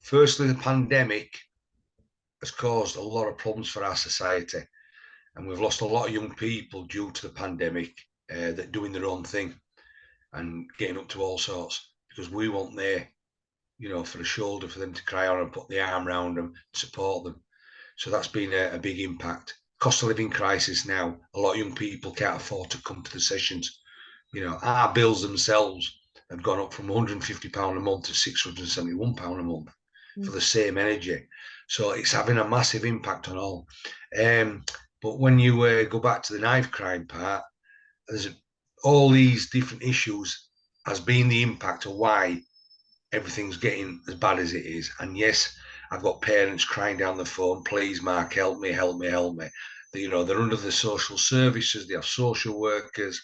Firstly, the pandemic has caused a lot of problems for our society, and we've lost a lot of young people due to the pandemic that doing their own thing and getting up to all sorts because we weren't there, for a shoulder for them to cry on and put the arm around them, support them. So that's been a big impact. Cost of living crisis now. A lot of young people can't afford to come to the sessions. Our bills themselves have gone up from £150 a month to £671 a month for the same energy. So it's having a massive impact on all. But when you go back to the knife crime part, there's all these different issues has been the impact of why everything's getting as bad as it is. And yes, I've got parents crying down the phone, please, Mark, help me, help me, help me. They're under the social services, they have social workers.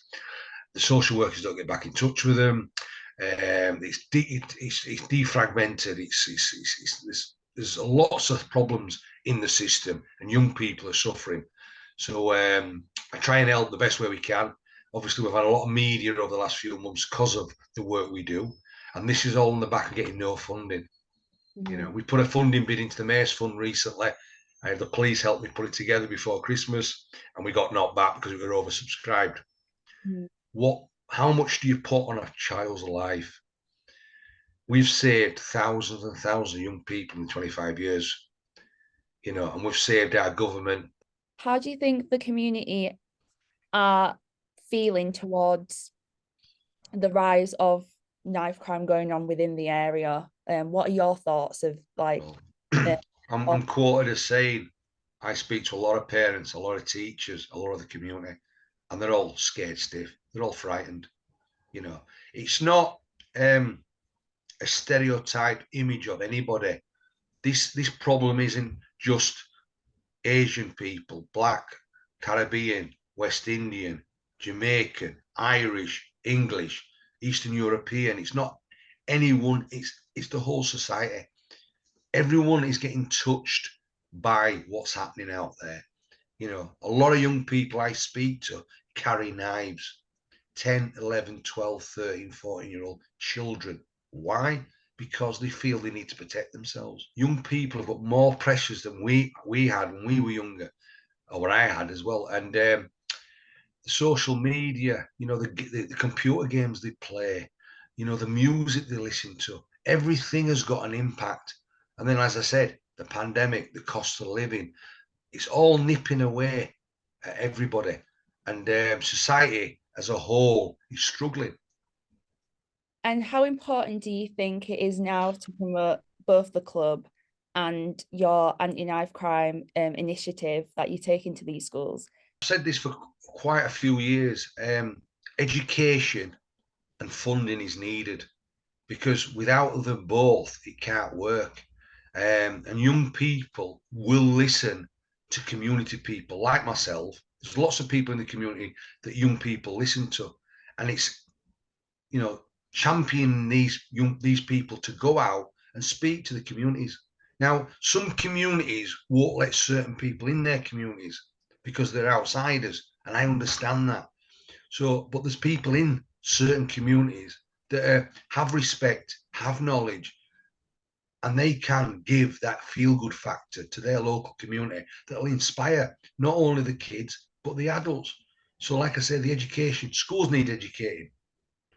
The social workers don't get back in touch with them. It's defragmented. There's lots of problems in the system, and young people are suffering. So I try and help the best way we can. Obviously, we've had a lot of media over the last few months because of the work we do, and this is all on the back of getting no funding. We put a funding bid into the Mace Fund recently. I had the police help me put it together before Christmas, and we got knocked back because we were oversubscribed. How much do you put on a child's life? We've saved thousands and thousands of young people in 25 years, and we've saved our government. How do you think the community are feeling towards the rise of knife crime going on within the area? What are your thoughts of I'm quoted as saying, I speak to a lot of parents, a lot of teachers, a lot of the community, and they're all scared stiff. They're all frightened. It's not a stereotype image of anybody. This problem isn't just Asian people, Black, Caribbean, West Indian, Jamaican, Irish, English, Eastern European. It's not anyone. It's the whole society. Everyone is getting touched by what's happening out there. A lot of young people I speak to carry knives. 10, 11, 12, 13, 14-year-old children. Why? Because they feel they need to protect themselves. Young people have got more pressures than we had when we were younger, or what I had as well. And the social media, the computer games they play, the music they listen to, everything has got an impact. And then, as I said, the pandemic, the cost of living, it's all nipping away at everybody. And society as a whole is struggling. And how important do you think it is now to promote both the club and your anti-knife crime initiative that you take into these schools? I've said this for quite a few years. Education and funding is needed because without them both, it can't work. And young people will listen to community people like myself. There's lots of people in the community that young people listen to, and it's championing these people to go out and speak to the communities. Now, some communities won't let certain people in their communities because they're outsiders, and I understand that. So, but there's people in certain communities that have respect, have knowledge, and they can give that feel-good factor to their local community that will inspire not only the kids, but the adults. So like I said, the education, schools need educating,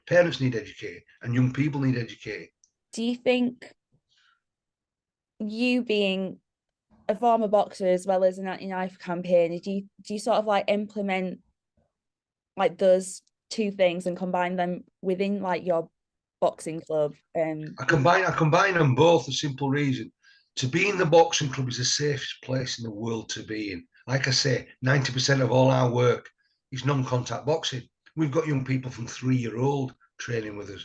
parents need educating, and young people need educating. Do you think, you being a former boxer as well as an anti-knife campaigner, do you sort of like implement like those two things and combine them within like your boxing club? I combine them both. A simple reason: to be in the boxing club is the safest place in the world to be in. Like I say, 90% of all our work is non-contact boxing. We've got young people from 3-year-old training with us.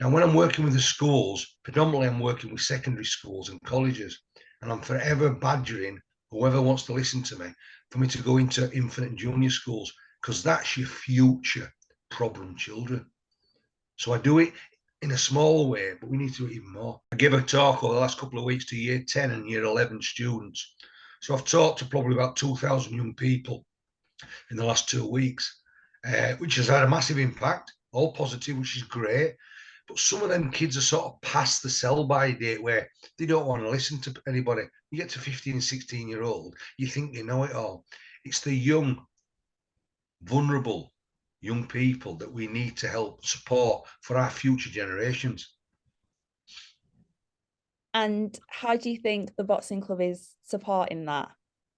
Now, when I'm working with the schools, predominantly I'm working with secondary schools and colleges, and I'm forever badgering whoever wants to listen to me for me to go into infant and junior schools, because that's your future problem children. So I do it in a small way, but we need to do it even more. I gave a talk over the last couple of weeks to year 10 and year 11 students. So I've talked to probably about 2,000 young people in the last 2 weeks, which has had a massive impact, all positive, which is great. But some of them kids are sort of past the sell-by date where they don't want to listen to anybody. You get to 15, 16-year-old, you think you know it all. It's the young, vulnerable young people that we need to help support for our future generations. And how do you think the boxing club is supporting that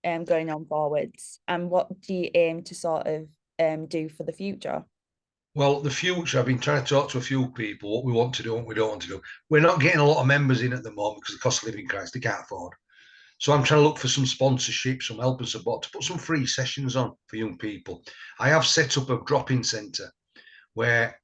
going on forwards? And what do you aim to sort of do for the future? Well, the future, I've been trying to talk to a few people what we want to do, what we don't want to do. We're not getting a lot of members in at the moment because the cost of living crisis, they can't afford. So I'm trying to look for some sponsorship, some help and support to put some free sessions on for young people. I have set up a drop-in centre where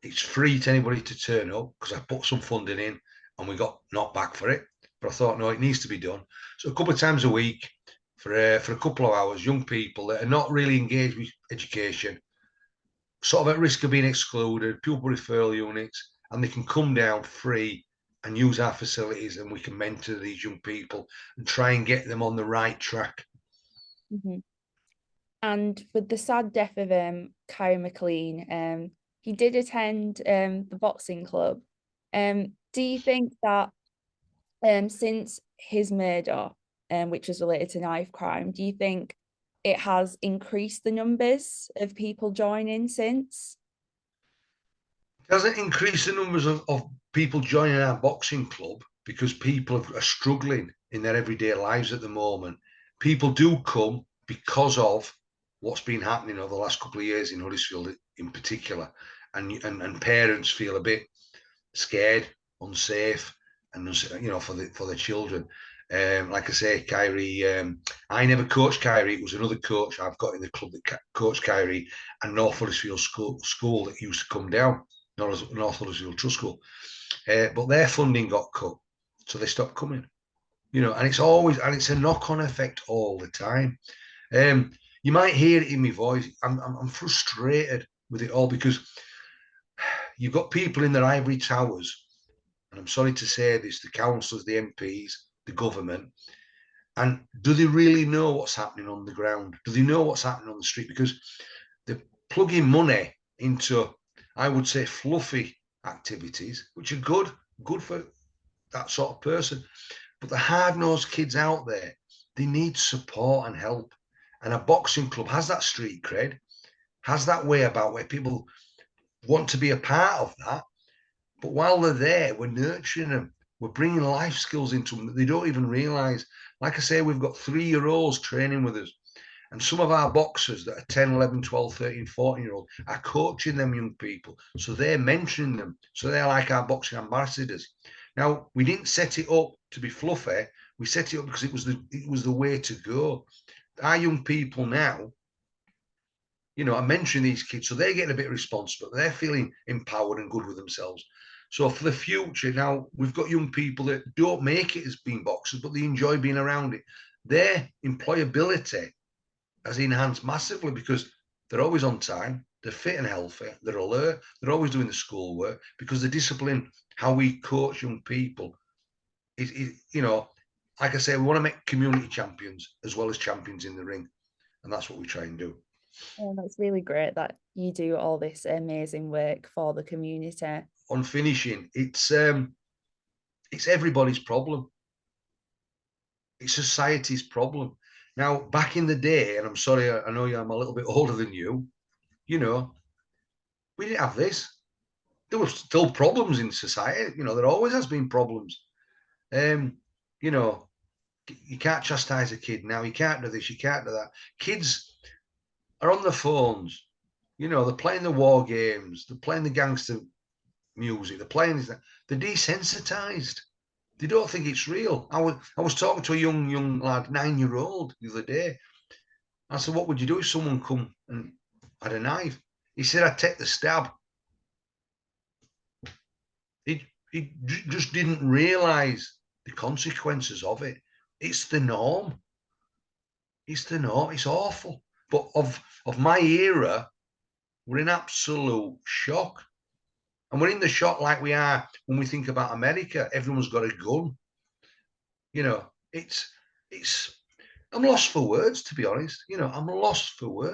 it's free to anybody to turn up because I put some funding in and we got knocked back for it. But I thought, no, it needs to be done. So a couple of times a week for a couple of hours, young people that are not really engaged with education, sort of at risk of being excluded, pupil referral units, and they can come down free and use our facilities and we can mentor these young people and try and get them on the right track. Mm-hmm. And with the sad death of Kyrie McLean, he did attend the boxing club. Do you think that since his murder, which was related to knife crime, do you think it has increased the numbers of people joining since? It doesn't increase the numbers of people joining our boxing club because people are struggling in their everyday lives at the moment. People do come because of what's been happening over the last couple of years in Huddersfield in particular. And parents feel a bit scared, unsafe, and for the children. Like I say, Kyrie, I never coached Kyrie. It was another coach I've got in the club that coached Kyrie, and North Huddersfield school that used to come down, North Huddersfield Trust School. But their funding got cut, so they stopped coming. And it's a knock-on effect all the time. You might hear it in my voice. I'm frustrated with it all because you've got people in their ivory towers, and I'm sorry to say this, the councillors, the MPs, the government, and do they really know what's happening on the ground? Do they know what's happening on the street? Because they're plugging money into, I would say, fluffy activities, which are good for that sort of person. But the hard-nosed kids out there, they need support and help. And a boxing club has that street cred, has that way about where people want to be a part of that. But while they're there, we're nurturing them. We're bringing life skills into them that they don't even realize. Like I say, we've got 3-year-olds training with us. And some of our boxers that are 10, 11, 12, 13, 14-year-old are coaching them young people. So they're mentoring them. So they're like our boxing ambassadors. Now, we didn't set it up to be fluffy. We set it up because it was the way to go. Our young people now, are mentoring these kids. So they're getting a bit responsible. They're feeling empowered and good with themselves. So for the future, now we've got young people that don't make it as being boxers, but they enjoy being around it. Their employability has enhanced massively because they're always on time, they're fit and healthy, they're alert, they're always doing the schoolwork because the discipline, how we coach young people, like I say, we want to make community champions as well as champions in the ring. And that's what we try and do. Oh, that's really great that you do all this amazing work for the community. On finishing, it's everybody's problem. It's society's problem. Now, back in the day, and I'm sorry, I know I'm a little bit older than you, we didn't have this. There were still problems in society. There always has been problems. You can't chastise a kid now. You can't do this. You can't do that. Kids are on their phones. They're playing the war games. They're playing the gangster music. They're playing this. They're desensitized. They don't think it's real. I was talking to a young lad, 9-year-old, the other day. I said, "What would you do if someone come and had a knife?" He said, "I'd take the stab." He just didn't realise the consequences of it. It's the norm. It's the norm. It's awful. But of my era, we're in absolute shock. And we're in the shock like we are when we think about America. Everyone's got a gun. It's I'm lost for words, to be honest. I'm lost for words.